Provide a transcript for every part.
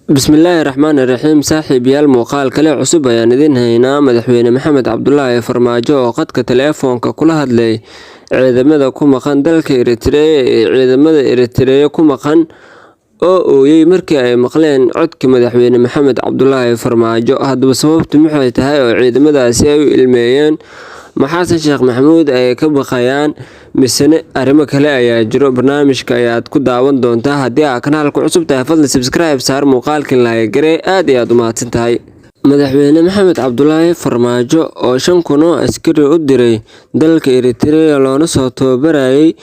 Bismillahirrahmanirrahiim. Saaxiibayaal, muuqaal kale cusub ayaan idin haynaa. Madaxweyne Maxamed Cabdullaahi Farmaajo oo khadka taleefoonka kula hadlay ciidamada ku maqan dalka Eritrea ee ciidamada Eritrea ku maqan oo ooyay markii ay maqleen codka madaxweyne Maxamed Cabdullaahi Farmaajo. Haddaba sababtu maxay tahay oo ciidamadaasi ay u ilmeeyeen? Maxasan Sheekh Maxamuud ay ka baqayaan misane arrimo kale ayaa jiro? Barnaamijka ayaad ku daawan doontaa. Haddii aad kanaalka cusub tahay, fadlan subscribe saar, muuqaalkan like garee, aad iyo aad u mahadsan tahay. Madaxweyne Maxamed Cabdullaahi Farmaajo oo 5,000 oo askari u diray dalka Eritrea loona soo tababarayay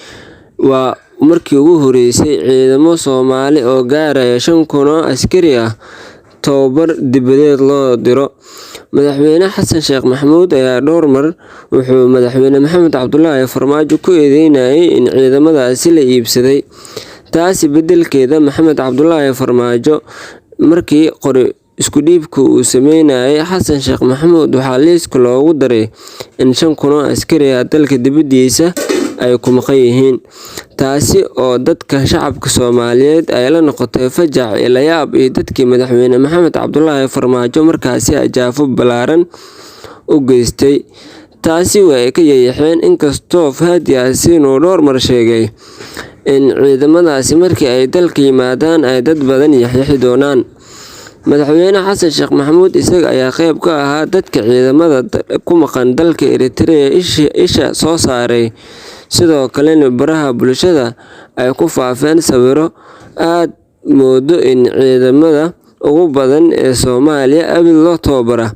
waa markii ugu horeysay ciidamo Soomaali oo gaaraya 5,000 oo askari ah tababar dibadeed loo diro. Madaxweyne Xasan Sheekh Maxamuud ayaa dhowr mar wuxuu madaxweyne Maxamed Cabdullaahi Farmaajo ku eedeynayay in ciidamadaasi la iibsaday. Taasi beddelkeeda, Maxamed Cabdullaahi Farmaajo markii qori isku dhiibku uu sameynayay Xasan Sheekh Maxamuud waxaa liiska loogu daray in 5,000 oo askari ah dalka dibadiisa ay ku maqan yihiin. Taasi oo dadka shacabka Soomaaliyeed ay la noqotay fajac iyo layaab, iyo dadkii madaxweyne Maxamed Cabdullaahi Farmaajo markaasi ajaafo ballaaran u geystay. Taasi way ka yeexeen, inkastoo Fahad Yaasiin uu dhowr mar sheegay in ciidamadaasi markii ay dalka yimaadaan ay dad badan yaxyaxi doonaan. Madaxweyne Xasan Sheekh Maxamuud isaga ayaa qayb ka ahaa dadka ciidamada ku maqan dalka Eritrea isha soo saaray. Sidoo kalena baraha bulshada ay ku faafeen sawirro aad moodo in ciidamada ugu badan ee Soomaaliya abid loo tababara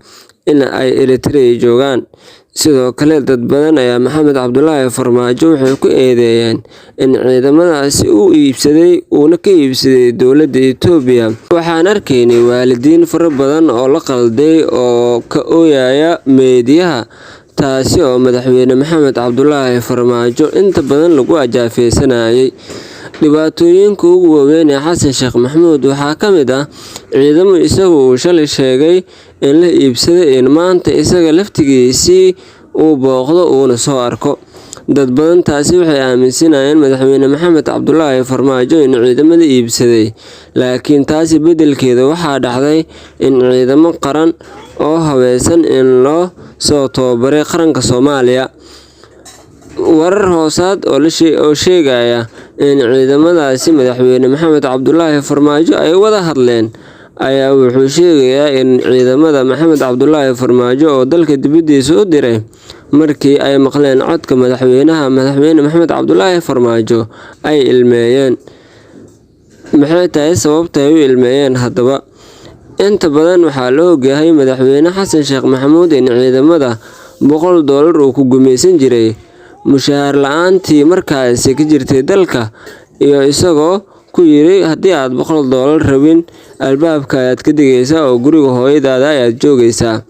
in ay Eritrea joogaan. Sidoo kale, dad badan ayaa Maxamed Cabdullaahi Farmaajo waxay ku eedeeyeen in ciidamadaasi uu iibsaday uuna ka iibsaday dowladda Itoobiya. Waxaan arkaynay waalidiin fara badan oo la qalday oo ka ooyaya meediyaha, taasi oo madaxweyne Maxamed Cabdullaahi Farmaajo inta badan lagu ajaafeysanayay. Dhibaatooyinka ugu waaweyn ee Xasan Sheekh Maxamuud waxaa ka mid ah ciidamo isaga uu shalay sheegay in la iibsaday in maanta isaga laftigiisii uu booqdo uuna soo arko. Dad badan taasi waxay aaminsanayeen madaxweyne Maxamed Cabdullaahi Farmaajo in ciidamada iibsaday, laakiin taasi beddelkeeda waxaa dhacday in ciidamo qaran oo habaysan in loo soo tababaray qaranka Soomaaliya. Warar hoosaad oo sheegaya in ciidamadaasi madaxweyne Maxamed Cabdullaahi Farmaajo ay wada hadleen ayaa wuxuu sheegayaa in ciidamada Maxamed Cabdullaahi Farmaajo oo dalka dibadiisa u diray markii ay maqleen codka madaxweyne Maxamed Cabdullaahi Farmaajo ay ilmeeyeen. Maxay tahay sababta ay u ilmeeyeen? Haddaba, inta badan waxaa la ogyahay madaxweyne Xasan Sheekh Maxamuud in ciidamada $100 uu ku gumaysan jiray mushaar la'aantii markaasi ka jirtay dalka, iyo isagoo ku yiri haddii aad $100 rabin, albaabka ayaad ka digaysaa oo guriga hooyadaada ayaad joogaysaa.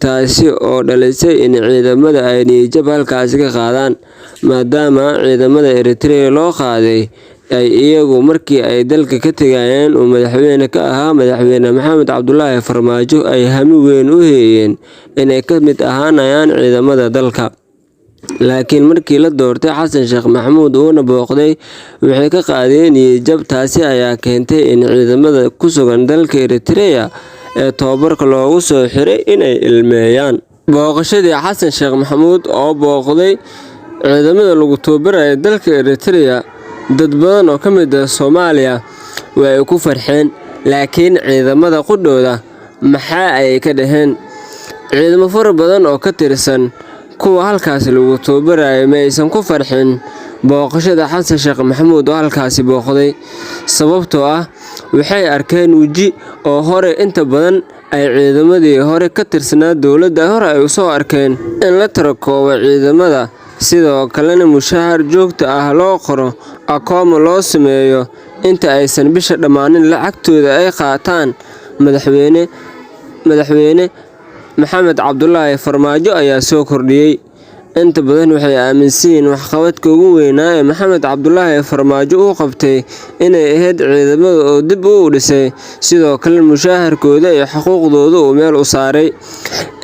Taasi oo dhalisay in ciidamada ay niyad-jab halkaasi ka qaadaan, maadaama ciidamada Eritrea loo qaaday ay iyagu markii ay dalka ka tegayeen uu madaxweyne ka ahaa madaxweyne Maxamed Cabdullaahi Farmaajo ay hami weyn u hayeen inay ka mid ahaanayaan ciidamada dalka. Laakiin markii la doortay Xasan Sheekh Maxamuud uuna booqday, waxay ka qaadeen niyad-jab. Taasi ayaa keentay in ciidamada ku sugan dalka Eritrea ee tababarka loogu soo xiray inay ilmeeyaan. Booqashadii Xasan Sheekh Maxamuud oo booqday ciidamada lagu tababarayay dalka Eritrea, dad badan oo ka mid ah Soomaaliya way ku farxeen, laakiin ciidamada qudhooda maxaa ay ka dhaheen? Ciidamo fara badan oo ka tirsan kuwa halkaasi lagu tababarayay ma aysan ku farxin booqashada Xasan Sheekh Maxamuud oo halkaasi booqday, sababtoo ah waxay arkeen weji oo hore inta badan ay ciidamadii hore ka tirsanaa dowladda hore ay u soo arkeen in la tarakoobo ciidamada, sidoo kalena mushaar joogto ah loo qoro, akoomo loo sameeyo inta aysan bisha dhammaanin lacagtooda ay qaataan. Madaxweyne Maxamed Cabdullaahi Farmaajo ayaa soo kordhiyay inta badan waxay aaminsan yihiin waxqabadka ugu weynaa ee Maxamed Cabdulaahi Farmaajo uu qabtay inay ahayd ciidamada oo dib u dhisay, sidoo kale mushaharkooda iyo xuquuqdooda uu meel u saaray.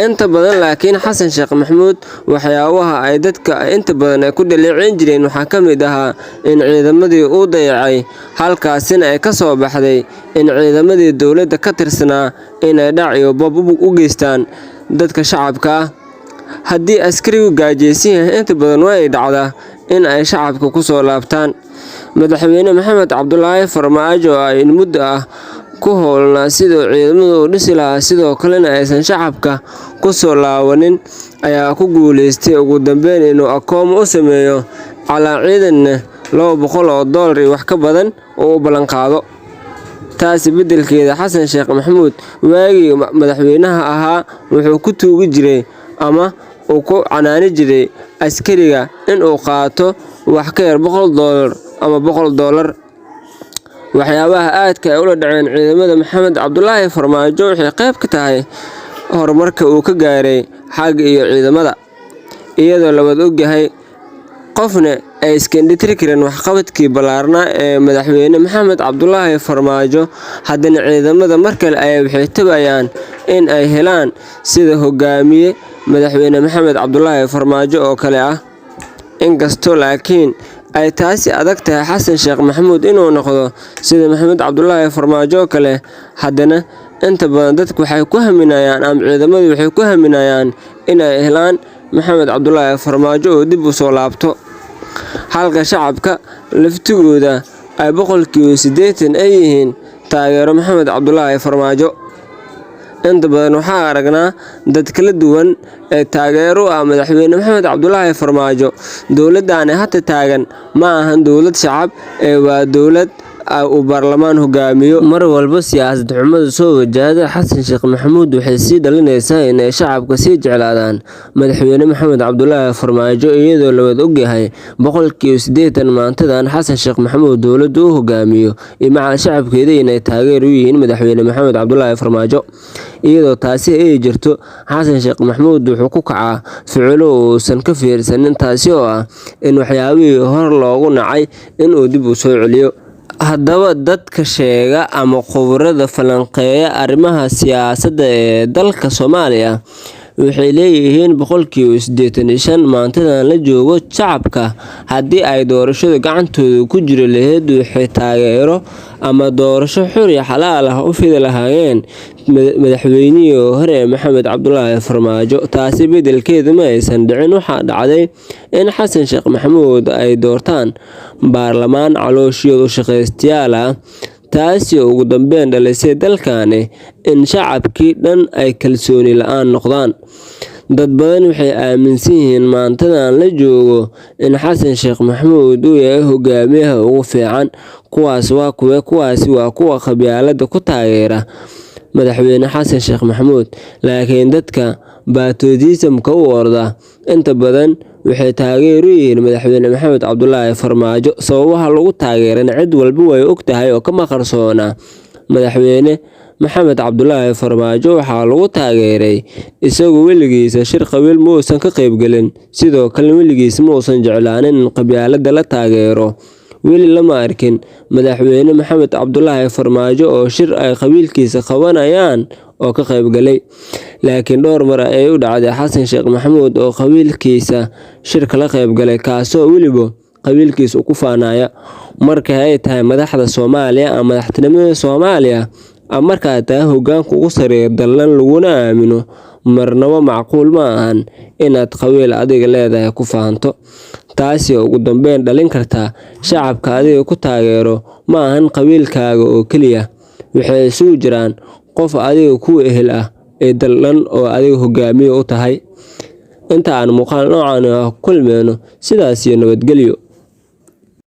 Inta badan laakiin Xasan Sheekh Maxamuud waxyaabaha ay dadka inta badan ku dhaleeceyn jireen waxaa ka mid ahaa in ciidamadii uu dayacay, halkaasina ay ka soo baxday in ciidamadii dowladda ka tirsanaa inay dhac iyo boob u geystaan dadka shacabka ah. Haddii askarigu gaajeysan yahay, inta badan way dhacdaa in ay shacabka ku soo laabtaan. Madaxweyne Maxamed Cabdulaahi Farmaajo oo in muddo ah ku howlanaa sidii ciidamada u dhisi lahaa, sidoo kalena aysan shacabka ku soo laabanin, ayaa ku guuleystay ugu dambeyn inuu akoon u sameeyo calaa ciidanna $200 iyo wax ka badan oo u ballan qaado. taasi beddelkeeda Xasan Sheekh Maxamuud waagii madaxweynaha ahaa wuxuu ku tuugi jiray ama uu ku canaani jiray askariga in uu qaato wax ka yar $100 ama $100. waxyaabaha aadka ay ula dhaceen ciidamada Maxamed Cabdulaahi Farmaajo waxay qayb ka tahay horumarka uu ka gaaray xagga iyo ciidamada, iyadoo la wada ogyahay qofna ay iska dhitiri kareen waxqabadkii ballaarnaa ee madaxweyne Maxamed Cabdulaahi Farmaajo. haddana ciidamada markale ay waxay tabayaan in ay helaan sida hogaamiye madaxweyne Maxamed Cabdulaahi Farmaajo oo kale ah. inkastoo laakiin ay taasi adag tahay Xasan Sheekh Maxamuud inuu noqdo sida Maxamed Cabdulaahi Farmaajo kale, haddana inta badan dadku waxay ku haminayaan ama ciidamadu waxay ku haminayaan in ay helaan Maxamed Cabdulaahi Farmaajo oo dib u soo laabto, halka shacabka laftigooda ay 80% ay yihiin taageero Maxamed Cabdulaahi Farmaajo. inta badan waxaa aragnaa dad kala duwan ee taageero ah madaxweyne Maxamed Cabdulaahi Farmaajo. dowladdan hadda taagan ma ahan dowlad shacab ee waa dowlad uu baarlamaan hogaamiyo. mar walba siyaasad xumada soo wajahda Xasan Sheekh Maxamuud waxay sii dhalinaysaa in ay shacabka sii jeclaadaan madaxweyne Maxamed Cabdulaahi Farmaajo, iyadoo la wada ogyahay 80% maantadan Xasan Sheekh Maxamuud dowladda uu hogaamiyo iyo maca shacabkeeda inay taageer u yihiin madaxweyne Maxamed Cabdulaahi Farmaajo. iyadoo taasi ay jirto, Xasan Sheekh Maxamuud wuxuu ku kacaa ficilo uusan ka fiirsanin, taasi oo ah in waxyaabihii hor loogu nacay in uu dib u soo celiyo. haddaba dadka sheega ama khubarada falanqeeya arrimaha siyaasadda ee dalka Soomaaliya waxay leeyihiin 85% maantadan la joogo shacabka haddii ay doorashada gacantooda ku jiro lahayd waxay taageero ama doorasho xor iyo xalaal ah u fidi lahaayeen madaxweynihii hore Maxamed Cabdulaahi Farmaajo. taasi beddelkeeda ma aysan dhicin. waxaa dhacday in Xasan Sheekh Maxamuud ay doortaan baarlamaan calooshood u shaqaystayaal ah, taasi oo ugu dambeyn dhalisay dalkani in shacabkii dhan ay kalsooni la'aan noqdaan. dad badan waxay aaminsan yihiin maantadan la joogo in Xasan Sheekh Maxamuud uu yahay hogaamiyaha ugu fiican. kuwaasi waa kuwa qabyaaladda ku taageera madaxweyne Xasan Sheekh Maxamuud, laakiin dadka patriotism-ka u orda inta badan waxay taageero u yihiin madaxweyne Maxamed Cabdulaahi Farmaajo. sababaha lagu taageerana cid walba way ogtahay oo kama qarsoona. madaxweyne Maxamed Cabdulaahi Farmaajo waxaa lagu taageeray isagoo weligiisa shir qabiil ma uusan ka qaybgelin, sidoo kale weligiis ma uusan jeclaanin in qabyaaladda la taageero. weli lama arkin madaxweyne Maxamed Cabdulaahi Farmaajo oo shir ay qabiilkiisa qabanayaan oo ka qaybgalay, laakiin dhowr mar ay u dhacday Xasan Sheekh Maxamuud oo qabiilkiisa shir kala qaybgalay, kaasoo weliba qabiilkiisa ku faanaya. marka ay tahay madaxda Soomaaliya ama madaxtinimada Soomaaliya ama marka tahay hoggaanka ugu sareeya dallan laguna aamino, marnaba macquul ma ahan inaad qabiil adiga leedahay ku faanto. taasi oo ugu dambeyn dhalin karta shacabka adiga ku taageero ma ahan qabiilkaaga oo kaliya, waxay isugu jiraan qof adiga ku ehel ah ee dallan oo adiga hogaamiye u tahay. inta aan muuqaal noocan ah kulmeyno, sidaas iyo nabadgelyo.